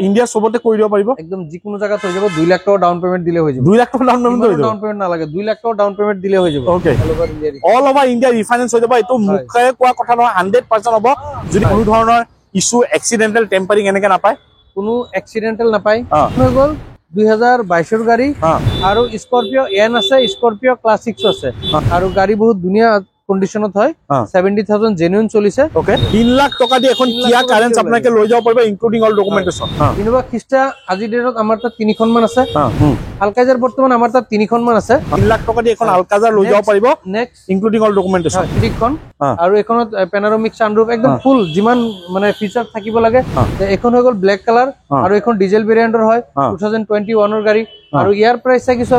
India সবতে কৰি দিব পাৰিব একদম যিকোনো জায়গা হৈ যাব 2 লাখ টাকা ডাউন পেমেন্ট দিলে হৈ যাব 2 লাখ টাকা ডাউন পেমেন্ট হৈ যাব ডাউন পেমেন্ট না লাগে 2 লাখ টাকা ডাউন পেমেন্ট দিলে হৈ যাব okay all over India refinance হৈ যাব এটো মুখে কোৱা কথা নহয় 100% হ'ব যদি কোনো ধৰণৰ ইস্যু এক্সিডেন্টাল টেম্পারিং এনেকে নাপায় কোনো এক্সিডেন্টাল নাপায় হৈ গল 2022 এর গাড়ি আৰু স্কৰপিও এন আছে স্কৰপিও ক্লাসিক্স আছে আৰু গাড়ি বহুত ধুনিয়া কন্ডিশনত হয় 70000 জেনুইন চলিছে ওকে 3 লাখ টাকা দি এখন কিয়া কারেন্স আপোনাকে লৈ যাব পাৰিব ইনক্লুডিং অল ডকুমেন্টেশন ইনোভা খ্ৰিস্টা আজি ডেটত আমাৰ তাত 3খন মান আছে আলকাজাৰ বৰ্তমান আমাৰ তাত 3খন মান আছে 3 লাখ টাকা দি এখন আলকাজাৰ লৈ যাব পাৰিব নেক্সট ইনক্লুডিং অল ডকুমেন্টেশন 3খন আৰু এখনত প্যানোৰামিক সানৰুফ একদম ফুল যিমান মানে ফিচাৰ থাকিব লাগে এখন হৈ গল ব্ল্যাক কালাৰ আৰু এখন ডিজেল ভেৰিয়েন্টৰ হয় 2021 এৰ গাড়ি আৰু ইয়াৰ প্রাইস কিছু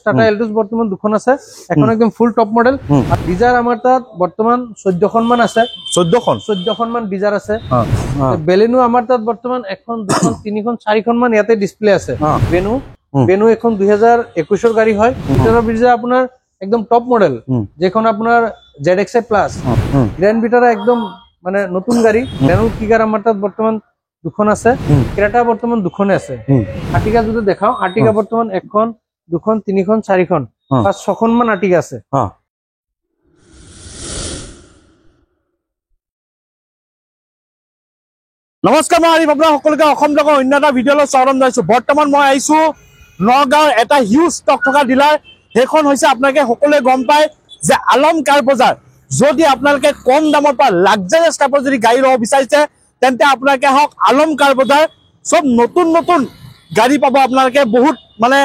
টাটা এলটোস বর্তমান দুখন আছে এখন একদম ফুল টপ মডেল আর ডিজার আমার তাত বর্তমান 14খন মান আছে 14খন মান ডিজার আছে বেলেনো আমার তাত বর্তমান এখন দুখন তিনিখন চাৰিখন মান ইয়াতে ডিসপ্লে আছে বেনু এখন 2021 এর গাড়ি হয় এটা ডিজার আপনার একদম টপ মডেল যেখন আপনার ZX প্লাস গ্র্যান্ড ভিটারা একদম মানে নতুন গাড়ি রেনল্ট কিগার আমার তাত বর্তমান দুখন আছে ক্রেটা বর্তমান দুখনে আছে আর্টিকা যদি দেখাও আর্টিকা বর্তমান এখন দুখন তিনিখন চাৰিখন পাঁচ ছখন মান আৰ্টিকা আছে নমস্কাৰ মই আৰিফ আপোনাক সকলোকে অসম জগৰ অন্য এটা ভিডিঅ'লৈ স্বাগতম জনাইছো বৰ্তমান মই আহিছো নগাঁৱৰ এটা হিউজ ষ্টক থকা ডিলাৰ সেইখন হৈছে আপোনালোকে সকলোৱে গম পায় যে আলম কাৰ বজাৰ যদি আপোনালোকে কম দামৰ পৰা লাক্সাৰিয়াছ টাইপৰ যদি গাড়ী ল'ব বিচাৰিছে তেন্তে আপোনালোকে হওক আলম কাৰ বজাৰ সব নতুন নতুন গাড়ী পাব আপোনালোকে বহুত মানে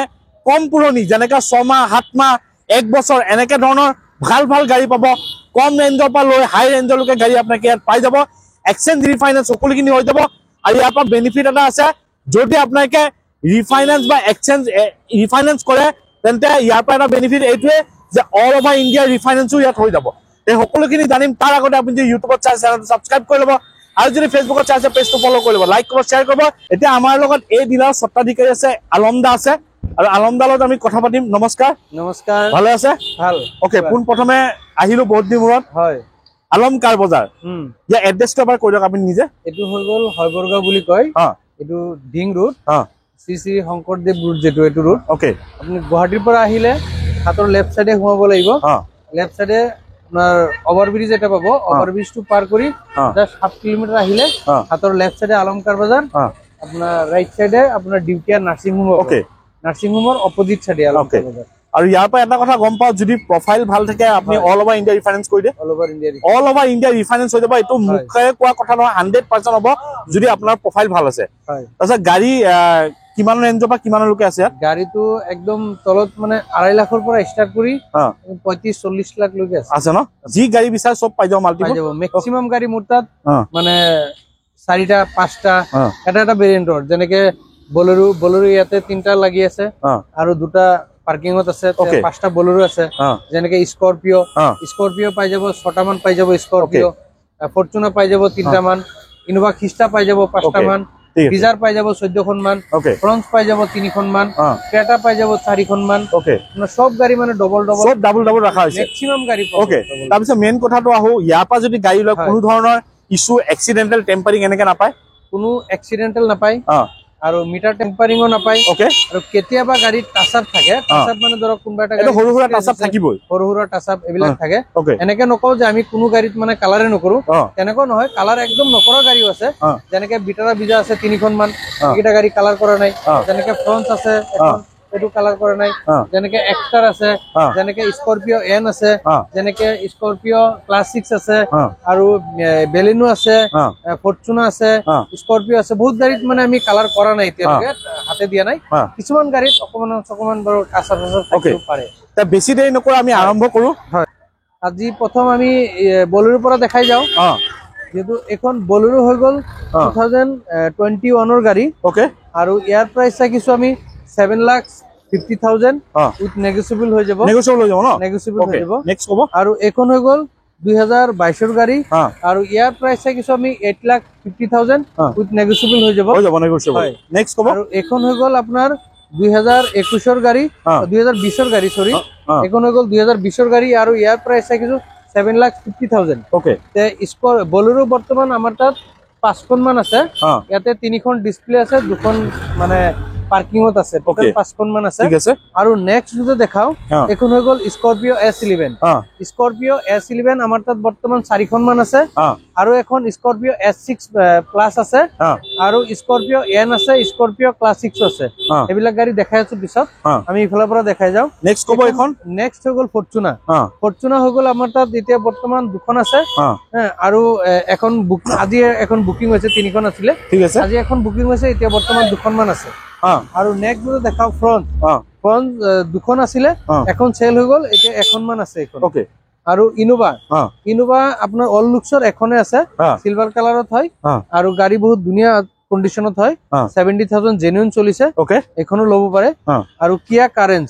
কম পুৰণি যেনেকৈ 6 মাহ 7 মাহ 1 বছৰ এনেকৈ ধৰণৰ ভাল ভাল গাড়ী পাব কম ৰেঞ্জৰ পৰা লৈ হাই ৰেঞ্জলৈকে গাড়ী আপোনালোকে ইয়াত পাই যাব এক্সচেঞ্জ ৰিফাইনেন্স সকলোখিনি হৈ যাব আৰু ইয়াৰ পৰা বেনিফিট এটা আছে যদি আপোনালোকে ৰিফাইনেন্স বা এক্সচেঞ্জ ৰিফাইনেন্স কৰে তেন্তে ইয়াৰ পৰা এটা বেনিফিট এইটোৱে যে অল ওভাৰ ইণ্ডিয়া ৰিফাইনেন্সো ইয়াত হৈ যাব এই সকলোখিনি জানিম তাৰ আগতে আপুনি যদি ইউটিউবত চাই চেনেলটো সাবস্ক্ৰাইব কৰি ল'ব আৰু যদি ফেসবুকত চাইছে পেজটো ফলো কৰি ল'ব লাইক কৰিব শ্বেয়াৰ কৰিব এতিয়া আমাৰ লগত এই ডিলাৰ স্বত্বাধিকাৰী আছে আলমদা আছে আৰু আলমদাৰ লগত আমি কথা পাতিম নমস্কাৰ ভালে আছে ভাল ওকে পোন প্ৰথমে আহিলো বহুত দিন মূৰত হয় আলম কাৰ বজাৰ ইয়াৰ এড্ৰেছটো এবাৰ কৈ দিয়ক আপুনি নিজে এইটো হৈ গল হয়বৰগাঁও বুলি কয় এইটো ding road Shri Shri Sankardev road যেটো এইটো ৰোড ওকে আপুনি গুৱাহাটীৰ পৰা আহিলে হাতৰ লেফট সাইডে ঘুমাব লাগিব লেফট সাইডে আপনার ওভারব্রিজ এটা পাবো ওভারব্রিজ টু পার করি জাস্ট 7 কিলোমিটার আহিলে হাতৰ লেফট সাইডে আলমকাৰ বাজাৰ আপনাৰ ৰাইট সাইডে আপনাৰ ডিউটিয়াৰ নাৰ্সিং হোম ওকে নাৰ্সিং হোমৰ অপোজিট সাইডে আলমকাৰ বাজাৰ আৰু ইয়াৰ পৰা এটা কথা গম পাও যদি প্ৰফাইল ভাল থাকে আপুনি অল ওভাৰ ইণ্ডিয়া ৰিফাইনেন্স কৰি দিয়ে অল ওভাৰ ইণ্ডিয়া ৰিফাইনেন্স হৈ যাব এটো মুখে কোৱা কথা নহয় 100% হ'ব যদি আপোনাৰ প্ৰফাইল ভাল আছে তাৰপিছত গাড়ী কিমান ৰেঞ্জৰ পৰা কিমানলৈকে আছে গাড়ীটো একদম তলত মানে 2.5 লাখৰ পৰা ষ্টাৰ্ট কৰি 35-40 লাখ লৈকে আছে ন যি গাড়ী বিচাৰ সব পাই যাব মাল্টিপল ম্যাক্সিমাম গাড়ী মোৰ তাত মানে 4টা 5টা এটা ভেৰিয়েন্টৰ যেনেকে বলেৰো ইয়াতে 3টা লাগি আছে আৰু 2টা পাৰ্কিংত আছে 5টা বলেৰো আছে যেনেকে স্কৰপিও পাই যাব 6টা মান পাই যাব স্কৰপিও ফৰচুনা পাই যাব 3টা মান ইনোভা খ্রিস্টা পাই যাব 5টা মান ডিজার পাই যাব 14খন মান ফ্রন্স পাই যাব 3খন মান ক্রেটা পাই যাব 4খন মান ওকে মানে সব গাড়ী মানে ডাবল ৰাখা হৈছে ম্যাক্সিমাম গাড়ী ওকে তাৰপিছত মেইন কথাটো আহো ইয়াৰ পৰা যদি গাড়ী লয় কোনো ধৰণৰ ইস্যু এক্সিডেন্টাল টেম্পাৰিং এনেকে নাপায় কোনো এক্সিডেন্টাল নাপায় আৰু মিটাৰ টেম্পাৰিংও নাপায় ওকে আৰু কেতিয়াবা গাড়ীত টাচাপ থাকে টাচাপ মানে ধৰক কোনবা এটা গাড়ী সৰু টাচাপ থাকিবই সৰু টাচাপ এবিলাক থাকে এনেকে নকও যে আমি কোনো গাড়ীত মানে কালাৰে নকৰো তেনেকৈ নহয় কালাৰ একদম নকৰা গাড়ীও আছে যেনেকে বিটাৰা বিজা আছে 3খন মান এইটা গাড়ী কালাৰ কৰা নাই যেনেকে ফ্ৰন্স আছে এখন এটো কালাৰ কৰে নাই যেনেকে এক্টাৰ আছে যেনেকে স্কৰপিও এন আছে যেনেকে স্কৰপিও ক্লাসিক্স আছে আৰু বেলেনো আছে ফৰচুনা আছে স্কৰপিও আছে বহুত গাড়ীত মানে আমি কালাৰ কৰা নাই তেলকে হাতে দিয়া নাই কিছুমান গাড়ীত অকমান বড় কাঁচা থাকিব পাৰে তা বেছি দেৰি নকৰা আমি আৰম্ভ কৰো হয় আজি প্ৰথম আমি বলেৰোৰ পৰা দেখাই যাও যেটো এখন বলেৰো হৈ গল 2021 এৰ গাড়ী ওকে আৰু ইয়াৰ প্ৰাইস চাইছো আমি 7,50,000 উইথ নেগোশিয়েবল হৈ যাব ন নেগোশিয়েবল হৈ যাব নেক্সট কব আৰু এখন হৈ গল 2022 এৰ গাড়ী আৰু ইয়াৰ প্ৰাইস চাইছো আমি 8,50,000 উইথ নেগোশিয়েবল হৈ যাব নেগোশিয়েবল নেক্সট কব আৰু এখন হৈ গল আপোনাৰ 2021 এৰ গাড়ী 2020 এৰ গাড়ী সৰি এখন হৈ গল 2020 এৰ গাড়ী আৰু ইয়াৰ প্ৰাইস চাইছো 7,50,000 ওকে তে বলেৰো বৰ্তমান আমাৰ তাত 5খন মান আছে হা ইয়াতে 3খন ডিসপ্লে আছে 2খন মানে পার্কিংত আছে টোটাল 5খন মান আছে ঠিক আছে আৰু নেক্সট যদি দেখাও এখন হৈ গল স্কৰপিও S11 স্কৰপিও S11 আমাৰ তাত বৰ্তমান 4খন মান আছে আৰু এখন স্কৰপিও S6 প্লাস আছে আৰু স্কৰপিও N আছে স্কৰপিও ক্লাস 6 আছে এবিলাক গাড়ী দেখাই আছো পিছত আমি ইফালৰ পৰা দেখাই যাও নেক্সট কব এখন নেক্সট হৈ গল ফৰচুনা ফৰচুনা হৈ গল আমাৰ তাত এতিয়া বৰ্তমান 2খন আছে আৰু এখন আজি এখন বুকিং হৈছে 3খন আছিল ঠিক আছে আজি এখন বুকিং হৈছে এতিয়া বৰ্তমান 2খন মান আছে আৰু নেক্সট যদি দেখাও ফ্রন্ট 2খন আছিল এখন সেল হৈ গল এতিয়া এখন মান আছে এখন ওকে আৰু ইনোভা আপোনাৰ অল লুকছৰ এখনে আছে সিলভাৰ কালাৰত হয় আৰু গাড়ী বহুত ধুনীয়া কন্ডিশনত হয় 70000 জেনুইন চলিছে ওকে এখনো লব পাৰে আৰু কিয়া কাৰেন্স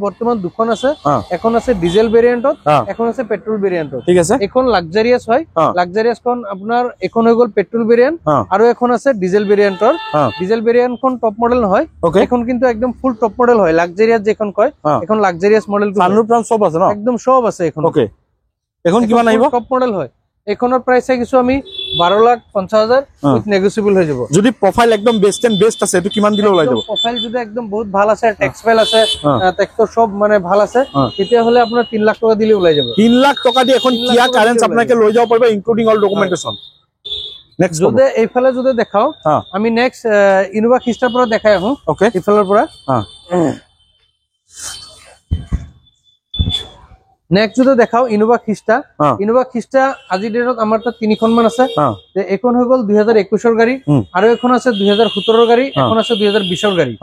বৰ্তমান 2খন আছে এখন আছে ডিজেল ভেৰিয়েন্টত এখন আছে পেট্ৰল ভেৰিয়েন্টত ঠিক আছে এখন লাক্সাৰিয়াস হয় লাক্সাৰিয়াস খন আপোনাৰ এখন হৈ গল পেট্ৰল ভেৰিয়েন্ট আৰু এখন আছে ডিজেল ভেৰিয়েন্টৰ ডিজেল ভেৰিয়েন্ট খন টপ মডেল নহয় এখন কিন্তু একদম ফুল টপ মডেল হয় লাক্সাৰিয়াস যেখন কয় এখন লাক্সাৰিয়াস মডেল সানরুফ সব আছে না একদম সব আছে এখন ওকে এখন কিমান আহিব টপ মডেল হয় এখনৰ প্রাইস চাইছো আমি 12,50,000 উইথ নেগোশিয়েবল হৈ যাব যদি প্রোফাইল একদম বেস্ট এন্ড বেস্ট আছে এটো কিমান দিলে ওলাই যাব প্রোফাইল যদি একদম বহুত ভাল আছে টেক্স ফাইল আছে টেক্সৰ সব মানে ভাল আছে তেতিয়া হলে আপোনাৰ 3 লাখ টাকা দিলে ওলাই যাব 3 লাখ টাকা দি এখন কিয়া কারেন্স আপনাকে লৈ যাব পারবে ইনক্লুডিং অল ডকুমেন্টেশন নেক্সট যদি এইফালে যদি দেখাও আমি নেক্সট ইনোভা খ্ৰিস্টাৰ পৰা দেখাই আহো ওকে ইফালৰ পৰা নেক্সট যদি দেখাও ইনোভা খ্ৰিস্টা আজিৰ দিনত আমাৰ তাত 3খন মান আছে এখন হৈ গল 2021 গাড়ী আৰু এখন আছে 2017 গাড়ী এখন আছে 2020 গাড়ী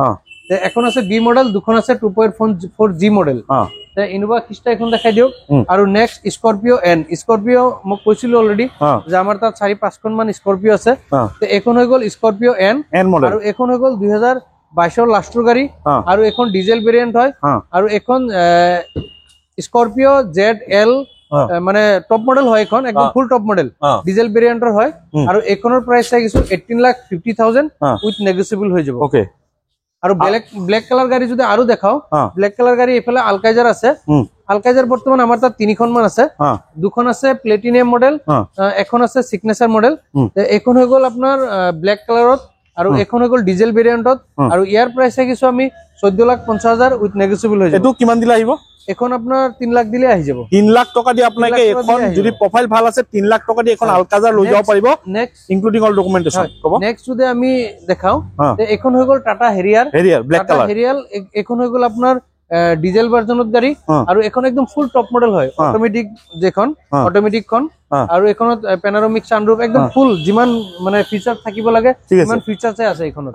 এখন আছে বি মডেল দুখন আছে 2.4 জি মডেল ইনোভা খ্রিস্টা এখন দেখাই দিও আৰু নেক্সট স্কৰপিও মই কৈছিলো অলৰেডি যে আমাৰ তাত 4-5খন মান স্কৰপিও আছে এখন হৈ গল স্কৰপিও এন মডেল আৰু এখন হৈ গল 2022 লাষ্টৰ গাড়ী আৰু এখন ডিজেল ভেৰিয়েন্ট হয় আৰু এখন স্করপিও ZL মানে টপ মডেল হয় এখন একদম ফুল টপ মডেল ডিজেল ভেৰিয়েন্টৰ হয় আৰু এখনৰ প্ৰাইস চাইছো 18,50,000 উইথ নেগোশিয়েবল হৈ যাব ওকে আৰু ব্ল্যাক কালাৰ গাড়ী যদি আৰু দেখাও ব্ল্যাক কালাৰ গাড়ী এফালে আলকাইজাৰ আছে আলকাইজাৰ বৰ্তমান আমাৰ তাত 3খন মান আছে দুখন আছে প্লেটিনিয়াম মডেল এখন আছে সিগনেচার মডেল এখন হৈ গল আপোনাৰ ব্ল্যাক কালাৰত আৰু এখন হৈ গল ডিজেল ভেৰিয়েন্টত আৰু ইয়াৰ প্রাইস চাইছো আমি 14,50,000 উইথ নেগোশিয়েবল হৈ যাব এটো কিমান দিলে আহিব এখন আপনার 3 লাখ দিলে আহি যাব 3 লাখ টাকা দি আপনাকে এখন যদি প্রোফাইল ভাল আছে 3 লাখ টাকা দি এখন আলকাজার লৈ যাব পারিব নেক্সট ইনক্লুডিং অল ডকুমেন্টেশন কব নেক্সট যদি আমি দেখাও এখন হৈ গল Tata Harrier black colour Harrier এখন হৈ গল আপনার ডিজেল ভার্জনত গাড়ী আৰু এখন একদম ফুল টপ মডেল হয় অটোমেটিক যেখন অটোমেটিক খন আৰু এখনত প্যানোৰামিক সানৰুফ একদম ফুল যিমান মানে ফিচাৰ থাকিব লাগে সিমান ফিচাৰছে আছে এখনত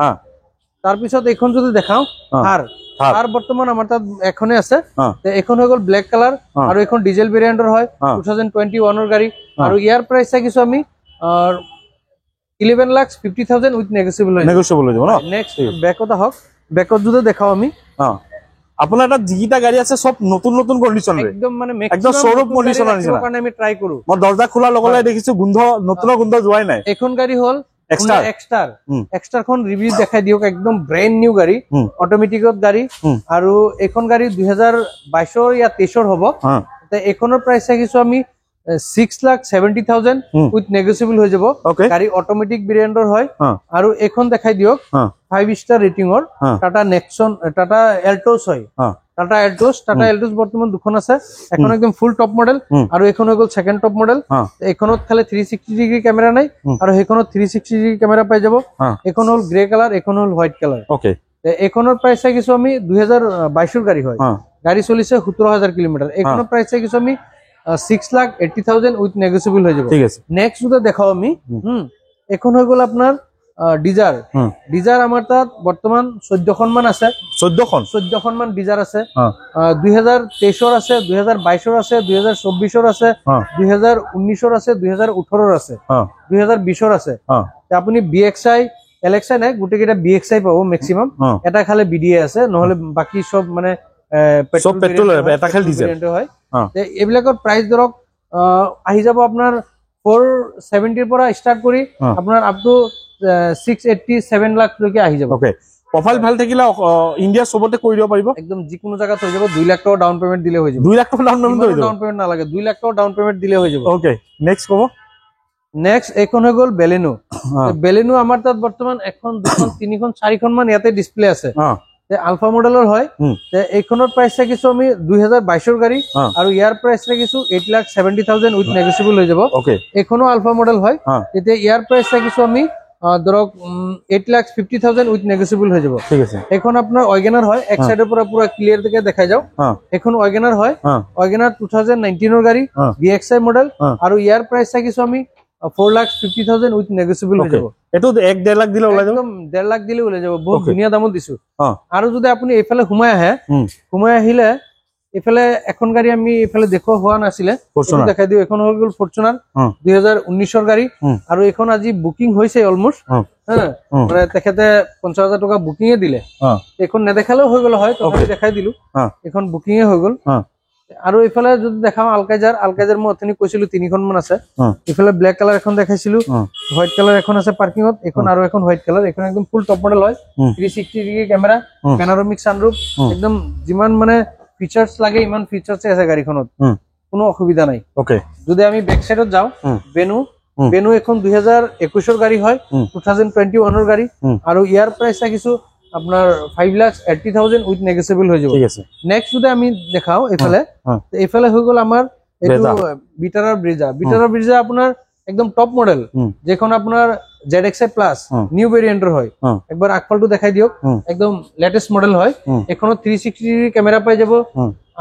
তাৰ পিছত এখন যদি দেখাও আৰ বৰ্তমান আমাৰ তাত এখনে আছে এখন হৈ গল ব্ল্যাক কালাৰ আৰু এখন ডিজেল ভেৰিয়েন্টৰ হয় 2021 গাড়ী আৰু ইয়াৰ প্রাইস চাইছো আমি 11,50,000 উইথ নেগোশিয়েবল হৈ যাব না নেক্সট ব্যাকত হক ব্যাকত যদি দেখাও আমি আপোনাৰ তাত যিটা গাড়ী আছে সব নতুন নতুন কন্ডিশন একদম মানে একদম শোরুম কন্ডিশন আছে কাৰণে আমি ট্ৰাই কৰো মই দৰজা খোলা লগলাই দেখিছো গন্ধ নতুন গন্ধ যোৱাই নাই এখন গাড়ী হল এক্সটাৰ খন ৰিভিউ দেখাই দিওক একদম ব্ৰ্যান্ড নিউ গাড়ী অটোমেটিকত গাড়ী আৰু এখন গাড়ী 2022 या 23 হ'ব এখনৰ প্রাইস চাইছো আমি 6,70,000 উইথ নেগোশিয়েবল হৈ যাব গাড়ী অটোমেটিক ভেৰিয়েন্টৰ হয় আৰু এখন দেখাই দিওক 5 স্টাৰ ৰেটিংৰ টাটা নেক্সন টাটা এল্টোস হয় টাটা এল্টোস বৰ্তমান দুখন আছে এখন একদম ফুল টপ মডেল আৰু এখন হৈ গল সেকেন্ড টপ মডেল এখনত খালি 360 ডিগ্ৰি ক্যামেৰা নাই আৰু হেখনত 360 ডিগ্ৰি ক্যামেৰা পাই যাব এখন হল গ্ৰে কালাৰ এখন হল হোয়াইট কালাৰ ওকে এখনৰ প্রাইস চাইছো আমি 2022 গাড়ী হয় গাড়ী চলিছে 17,000 কিলোমিটার এখনৰ প্রাইস চাইছো আমি 6,80,000 উইথ নেগোশিয়েবল হৈ যাব ঠিক আছে নেক্সট যদি দেখাও আমি এখন হৈ গল আপনার ডিজার আমার তাত বর্তমান 14খন মান আছে 14খন মান ডিজার আছে 2023 আছে 2022 আছে 2024 আছে 2019 আছে 2018 আছে 2020 আছে আপনি BXI LXI নাই গোটেইকেইটা BXI পাব ম্যাক্সিমাম এটা খালি BDA আছে নহলে বাকি সব মানে পেট্রোল এটা খালি ডিজেল হয় এইবিলাকৰ প্ৰাইস ধৰক আহি যাব আপোনাৰ 470 পৰা স্টাৰ্ট কৰি আপোনাৰ আপ টু 687 লাখ লৈকে আহি যাব ওকে প্ৰোফাইল ভাল থাকিলে ইন্ডিয়া সবতে কৰি দিব পাৰিব একদম যিকোনো জায়গাত হৈ যাব 2 লাখ টাকা ডাউন পেমেন্ট দিলে হৈ যাব 2 লাখ টাকা ডাউন পেমেন্ট নালাগে 2 লাখ টাকা ডাউন পেমেন্ট দিলে হৈ যাব ওকে নেক্সট কব নেক্সট এখন হৈ গ'ল বেলেনো বেলেনো আমাৰ তাত বৰ্তমান এখন দুখন তিনিখন চাৰিখন মান ইয়াতে ডিসপ্লে আছে আলফা মডেলৰ হয় এইখনৰ প্ৰাইস ৰাখিছো আমি 2022 ৰ গাড়ী আৰু ইয়াৰ প্ৰাইস ৰাখিছো 8,70,000 উইথ নেগোশিয়েবল হৈ যাব এইখনো আলফা মডেল হয় তেতিয়া ইয়াৰ প্ৰাইস ৰাখিছো আমি ধৰক 8,50,000 উইথ নেগোশিয়েবল হৈ যাব ঠিক আছে এখন আপোনাৰ ওয়াগনাৰ হয় এক সাইডৰ পৰা পুৰা ক্লিয়াৰ দেখে দেখাই যাও এখন ওয়াগনাৰ হয় ওয়াগনাৰ 2019 ৰ গাড়ী VXI মডেল আৰু ইয়াৰ প্ৰাইস ৰাখিছো আমি 4,50,000 উইথ নেগোশিয়েবল হৈ যাব এটো 1.5 লাখ দিলে ওলাই যাব 1.5 লাখ দিলে ওলাই যাব বহুত ধুনিয়া দামত দিছো আৰু যদি আপুনি এফালে ঘুমাই আহে ঘুমাই আহিলে এফালে এখন গাড়ী আমি এফালে দেখো হোৱা নাছিলে দেখাই দিও এখন হৈ গল ফৰচুনাৰ 2019 ৰ গাড়ী আৰু এখন আজি বুকিং হৈছে অলমোস্ট মানে তেখেতে 50,000 টকা বুকিং এ দিলে এখন নেদেখালেও হৈ গল হয় তথাপি দেখাই দিলো এখন বুকিং এ হৈ গল আৰু এফালে যদি দেখাও আলকাইজাৰ মই অথনি কৈছিলো তিনিখন মান আছে এফালে ব্ল্যাক কালাৰ এখন দেখাইছিলো হোৱাইট কালাৰ এখন আছে পাৰ্কিংত এখন আৰু এখন হোৱাইট কালাৰ এখন একদম ফুল টপ মডেল হয় 360 ডিগ্ৰী ক্যামেৰা প্যানোৰামিক সানৰুফ একদম যিমান মানে ফিচার্স লাগে ইমান ফিচার্স আছে গাড়ীখনত কোনো অসুবিধা নাই ওকে যদি আমি ব্যাক সাইডত যাও বেনু এখন 2021 ৰ গাড়ী হয় 2021 ৰ গাড়ী আৰু ইয়াৰ প্ৰাইস ৰাখিছো আপনার 5,80,000 উইথ নেগোশিয়েবল হৈ যাব ঠিক আছে নেক্সট যদি আমি দেখাও এফালে হৈ গল আমাৰ এটো বিটাৰাৰ ব্ৰিজা আপোনাৰ একদম টপ মডেল যেখন আপোনাৰ ZXi প্লাস নিউ ভেৰিয়েন্টৰ হয় একবাৰ আগফালটো দেখাই দিওক একদম লেটেস্ট মডেল হয় এখনত 360 ডিগ্ৰী ক্যামেৰা পাই যাব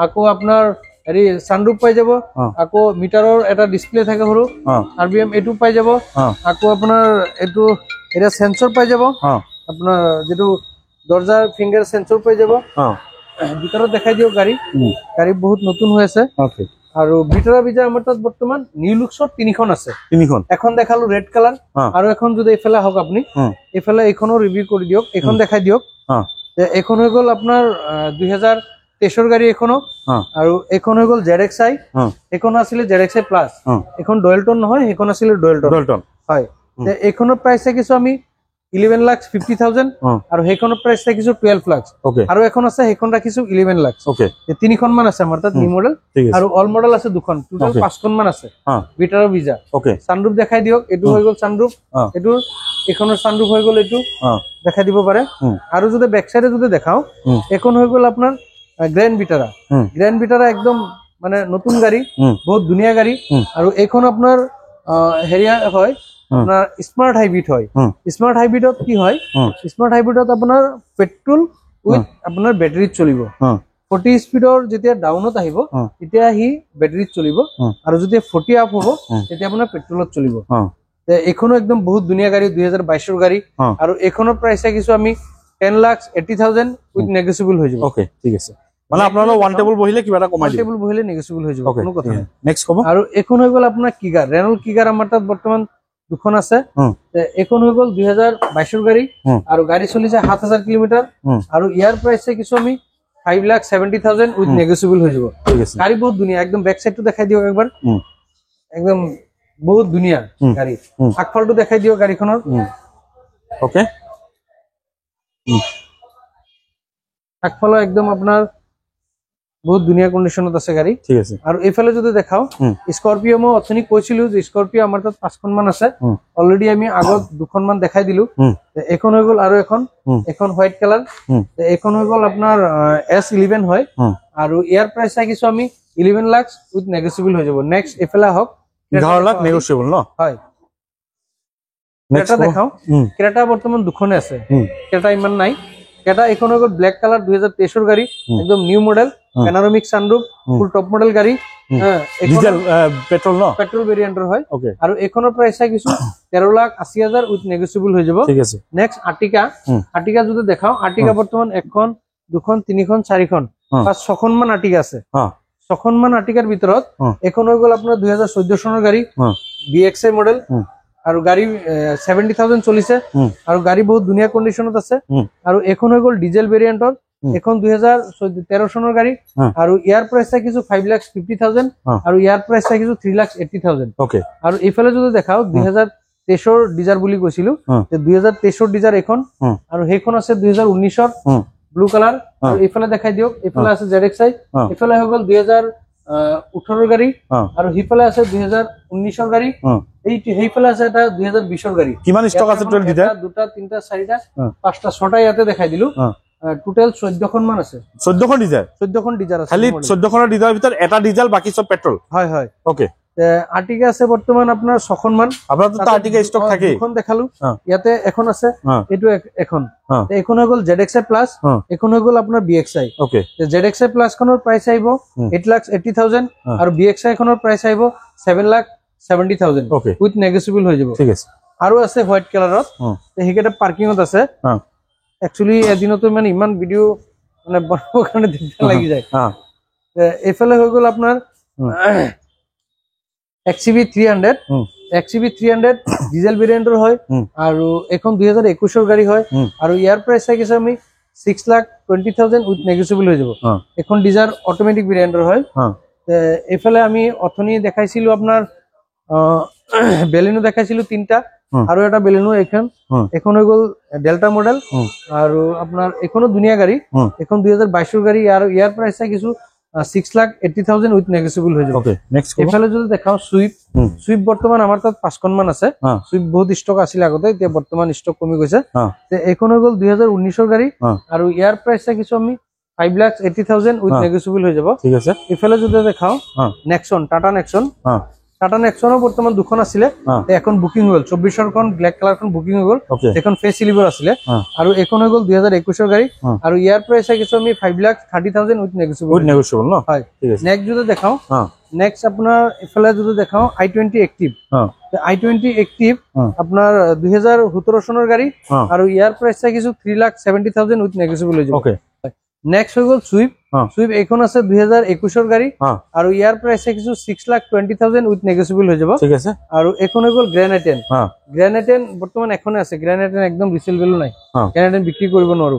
আকৌ আপোনাৰ হেৰি সানৰুফ পাই যাব আকৌ মিটাৰৰ এটা ডিসপ্লে থাকে হৰু RBM এটো পাই যাব আকৌ আপোনাৰ এটো এটা সেন্সৰ পাই যাব আপোনাৰ যেটো দৰজাৰ ফিঙ্গাৰ সেন্সৰ পাই যাব ভিতৰত দেখাই দিও গাড়ী বহুত নতুন হৈ আছে ওকে আৰু ভিতৰৰ বিজা আমাৰ তাত বৰ্তমান নিউ লুকছৰ তিনিখন আছে এখন দেখালো ৰেড কালাৰ আৰু এখন যদি এফালে হক আপনি এফালে এখনো ৰিভিউ কৰি দিওক এখন দেখাই দিওক এখন হৈ গল আপোনাৰ 2023 ৰ গাড়ী এখনো আৰু এখন হৈ গল ZXi এখন আছিল ZXi প্লাস এখন ডয়েলটন নহয় এখন আছিল ডয়েলটন হয় এখনৰ প্ৰাইস কিছু আমি 11,50,000 আৰু হেখনৰ প্ৰাইস ৰাখিছো 12 লাখ আৰু এখন আছে হেখন ৰাখিছো 11 লাখ ওকে তিনিখন মান আছে আমাৰ তাত নিউ মডেল আৰু অল মডেল আছে দুখন টোটাল 5খন মান আছে ভিতৰৰ বিজা ওকে সানৰুফ দেখাই দিওক এটো হৈ গল সানৰুফ এটো এখনৰ সানৰুফ হৈ গল এটো দেখাই দিব পাৰে আৰু যদি ব্যাক সাইডে যদি দেখাও এখন হৈ গল আপোনাৰ গ্ৰ্যান্ড ভিটাৰা একদম মানে নতুন গাড়ী বহুত ধুনিয়া গাড়ী আৰু এখন আপোনাৰ হেৰিয়া হয় আপনাৰ স্মাৰ্ট হাইব্ৰিড হয় স্মাৰ্ট হাইব্ৰিডত কি হয় স্মাৰ্ট হাইব্ৰিডত আপনাৰ পেট্ৰোল উইথ আপনাৰ ব্যাটাৰিত চলিব 40 স্পিডৰ যেতিয়া ডাউনত আহিব তেতিয়া হি ব্যাটাৰিত চলিব আৰু যেতিয়া 40 আপ হ'ব তেতিয়া আপোনাৰ পেট্ৰলত চলিব এখনো একদম বহুত ধুনিয়া গাড়ী 2022 ৰ গাড়ী আৰু এখনৰ প্ৰাইস কিছু আমি 10,80,000 উইথ নেগোশিয়েবল হৈ যাব ওকে ঠিক আছে মানে আপোনালোক ওয়ান টেবল বহিলে কিবা এটা কমাই দিব টেবল বহিলে নেগোশিয়েবল হৈ যাব কোনো কথা নাই নেক্সট কব আৰু এখন হৈ গল আপোনাৰ কিগাৰ ৰেনল্ট কিগাৰ আমাৰ তাত বৰ্তমান দুখন আছে এখন হৈ গল 2022 ৰ গাড়ী আৰু গাড়ী চলিছে 7,000 কিলোমিটাৰ আৰু ইয়াৰ প্ৰাইস কিছু আমি 5,70,000 উইথ নেগোশিয়েবল হৈ যাব ঠিক আছে গাড়ী বহুত ধুনিয়া একদম ব্যাক সাইডটো দেখাই দিও একবাৰ একদম বহুত ধুনিয়া গাড়ী আগফালটো দেখাই দিও গাড়ীখনৰ ওকে আগফাল একদম আপোনাৰ বহুত ধুনিয়া কন্ডিশনত আছে গাড়ী ঠিক আছে আৰু এফালে যদি দেখাও স্কৰপিও মই অথনি কৈছিলো যে স্কৰপিও আমাৰ তাত 5খন মান আছে অলৰেডি আমি আগত দুখন মান দেখাই দিলো এখন হৈ গল আৰু এখন হোৱাইট কালাৰ এখন হৈ গল আপোনাৰ S11 হয় আৰু ইয়াৰ প্ৰাইস কিছু আমি 11 লাখ উইথ নেগোশিয়েবল হৈ যাব নেক্সট এফালে হক 11 লাখ নেগোশিয়েবল ন হয় ক্রেটা দেখাও ক্রেটা বৰ্তমান দুখনে আছে ক্ৰেটা ইমান নাই এটা এখন হৈ গল ব্ল্যাক কালাৰ 2023 ৰ গাড়ী একদম new model panoramic sunroof full top model গাড়ী ডিজেল পেট্ৰোল ন পেট্ৰোল ভেৰিয়েন্টৰ হয় আৰু এখনৰ প্ৰাইস কিছু 13,80,000 উইথ নেগোশিয়েবল হৈ যাব ঠিক আছে নেক্সট আৰ্টিকা যদি দেখাও আৰ্টিকা বৰ্তমান এখন দুখন তিনিখন চাৰিখন পাঁচ ছখন মান আৰ্টিকা আছে ছখন মান আৰ্টিকাৰ ভিতৰত এখন হৈ গল আপোনাৰ 2014 চনৰ গাড়ী VXI মডেল আৰু গাড়ী 70,000 চলিছে আৰু গাড়ী বহুত ধুনিয়া কন্ডিশনত আছে আৰু এখন হৈ গল ডিজেল ভেৰিয়েন্টৰ এখন 2013 চনৰ গাড়ী আৰু ইয়াৰ প্ৰাইস কিছু 5,50,000 আৰু ইয়াৰ প্ৰাইস কিছু 3,80,000 ওকে আৰু ইফালে যদি দেখাও 2023 ৰ ডিজাৰ বুলি কৈছিলো যে 2023 ৰ ডিজাৰ এখন আৰু হেখন আছে 2019 ৰ ব্লু কালাৰ আৰু ইফালে দেখাই দিওক ইফালে আছে ZXi ইফালে হৈ গল 18 গাড়ী অ আৰু হিফালে আছে 2019 গাড়ী অ এই সেইফালে আছে এটা 2020 গাড়ী কিমান ষ্টক আছে টোটাল দিতে দুটা তিনটা চাৰিটা অ পাঁচটা ছটা ইয়াতে দেখাই দিলো অ টোটাল 14 খন মান আছে 14 খন ডিজাইৰ 14 খন ডিজাৰ আছে খালি 14 খনৰ ডিজাইৰ ভিতৰত এটা ডিজেল বাকি সব পেট্ৰল হয় হয় ওকে আৰ্টিকা আছে বৰ্তমান আপোনাৰ 6 খন মান আপোনাৰ তো আৰ্টিকা ষ্টক থাকে দুখন দেখালো অ ইয়াতে এখন আছে অ এইটো এখন অ এখন হৈ গল ZXi প্লাস অ এখন হৈ গল আপোনাৰ BXi ওকে ZXi প্লাস খনৰ প্ৰাইস আহিব 8,80,000 আৰু BXi খনৰ প্ৰাইস আহিব 7,70,000 ওকে উইথ নেগোশিয়েবল হৈ যাব ঠিক আছে আৰু আছে হোৱাইট কালাৰত হেকেটা পাৰ্কিংত আছে একচুয়ালি এদিনতো মানে ইমান ভিডিও মানে বনাবৰ কাৰণে দিগদাৰ লাগি যায় এফালে হৈ গল আপোনাৰ XCV 300 XCV 300 ডিজেল ভেৰিয়েন্টৰ হয় আৰু এখন 2021 ৰ গাড়ী হয় আৰু ইয়াৰ প্ৰাইস আছে আমি 6,20,000 উইথ নেগোশিয়েবল হৈ যাব এখন ডিজাৰ অটোমেটিক ভেৰিয়েন্টৰ হয় এফালে আমি অথনি দেখাইছিলো আপোনাৰ বেলিনো দেখাইছিলো তিনটা আৰু এটা বেলিনো এখন হৈ গল ডেল্টা মডেল আৰু আপোনাৰ এখনো ধুনীয়া গাড়ী এখন 2022 ৰ গাড়ী আৰু ইয়াৰ প্ৰাইস কিছু 6,80,000 উইথ নেগোশিয়েবল হৈ যাব ওকে নেক্সট এফালে যদি দেখাও সুইফট বৰ্তমান আমাৰ তাত 5 খন মান আছে সুইফট বহুত ষ্টক আছিল আগতে এতিয়া বৰ্তমান ষ্টক কমি গৈছে এখন হৈ গল 2019 ৰ গাড়ী আৰু ইয়াৰ প্ৰাইস কিছু আমি 5,80,000 উইথ নেগোশিয়েবল হৈ যাব ঠিক আছে এফালে যদি দেখাও নেক্সন টাটা নেক্সনৰ বৰ্তমান দুখন আছিল এখন বুকিং হৈ গল 24 ৰ খন ব্ল্যাক কালাৰ খন বুকিং হৈ গল এখন ফেস সিলভাৰ আছিল আৰু এখন হৈ গল 2021 ৰ গাড়ী আৰু ইয়াৰ প্ৰাইস কিছু আমি 5,30,000 উইথ নেগোশিয়েবল ন হয় ঠিক আছে নেক্সট যদি দেখাও নেক্সট আপোনাৰ এফালে যদি দেখাও i20 এক্টিভ i20 এক্টিভ আপোনাৰ 2017 চনৰ গাড়ী আৰু ইয়াৰ প্ৰাইস কিছু 3,70,000 উইথ নেগোশিয়েবল হৈ যাব ওকে নেক্সট হৈ গল সুইফট এখন আছে 2021 ৰ গাড়ী আৰু ইয়াৰ প্ৰাইস কিছু 6,20,000 উইথ নেগোশিয়েবল হৈ যাব ঠিক আছে আৰু এখন হৈ গল গ্ৰেনাইটেন বৰ্তমান এখনে আছে গ্ৰেনাইটেন একদম ৰিসেল ভ্যালু নাই গ্ৰেনাইটেন বিক্ৰী কৰিব নোৱাৰো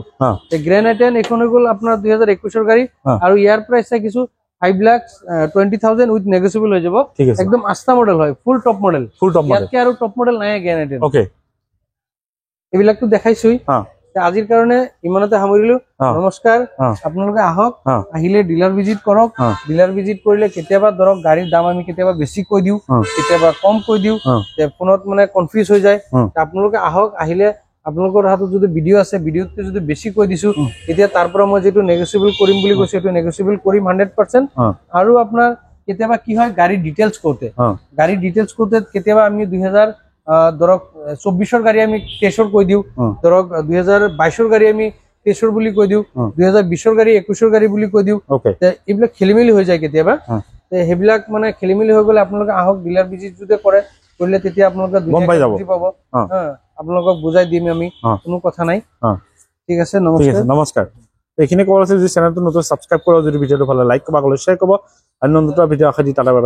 গ্ৰেনাইটেন এখন হৈ গল আপোনাৰ 2021 ৰ গাড়ী আৰু ইয়াৰ প্ৰাইস কিছু 5,20,000 উইথ নেগোশিয়েবল হৈ যাব একদম আস্থা মডেল হয় ফুল টপ মডেল ইয়াতকে আৰু টপ মডেল নাই গ্ৰেনাইটেন ওকে এইবিলাকটো দেখাইছই আজিৰ কাৰণে ইমানতে সামৰিলো নমস্কাৰ আপোনালোকে আহক আহিলে ডিলাৰ ভিজিট কৰক ডিলাৰ ভিজিট কৰিলে কেতিয়াবা ধৰক গাড়ীৰ দাম আমি কেতিয়াবা বেছি কৈ দিও কেতিয়াবা কম কৈ দিও ফোনত মানে কনফিউজ হৈ যায় আপোনালোকে আহক আহিলে আপোনালোকৰ হাতত যদি ভিডিও আছে ভিডিওতে যদি বেছি কৈ দিছো এতিয়া তাৰ পৰা মই যেটো নেগোশিয়েবল কৰিম বুলি কৈছো এটো নেগোশিয়েবল কৰিম 100% আৰু আপোনাৰ কেতিয়াবা কি হয় গাড়ী ডিটেইলছ কোতে কেতিয়াবা আমি 2000 ধৰক 24 ৰ গাড়ী আমি কেশৰ কৈ দিও ধৰক 2022 ৰ গাড়ী আমি কেশৰ বুলি কৈ দিও 2020 ৰ গাড়ী 21 ৰ গাড়ী বুলি কৈ দিও এইবিলাক খেলিমেলি হৈ যায় কেতিয়াবা হেবিলাক মানে খেলিমেলি হৈ গলে আপোনালোকে আহক ডিলাৰ ভিজিট যদি কৰিলে তেতিয়া আপোনালোকে গম পাই যাব পাব আপোনালোকক বুজাই দিম আমি কোনো কথা নাই ঠিক আছে নমস্কাৰ এইখিনি কোৱা আছে যে চেনেলটো নতুন সাবস্ক্ৰাইব কৰা যদি ভিডিওটো ভাল লাইক কৰবা শ্বেয়াৰ কৰব আৰু নতুন ভিডিও আখা দি টাটা বাই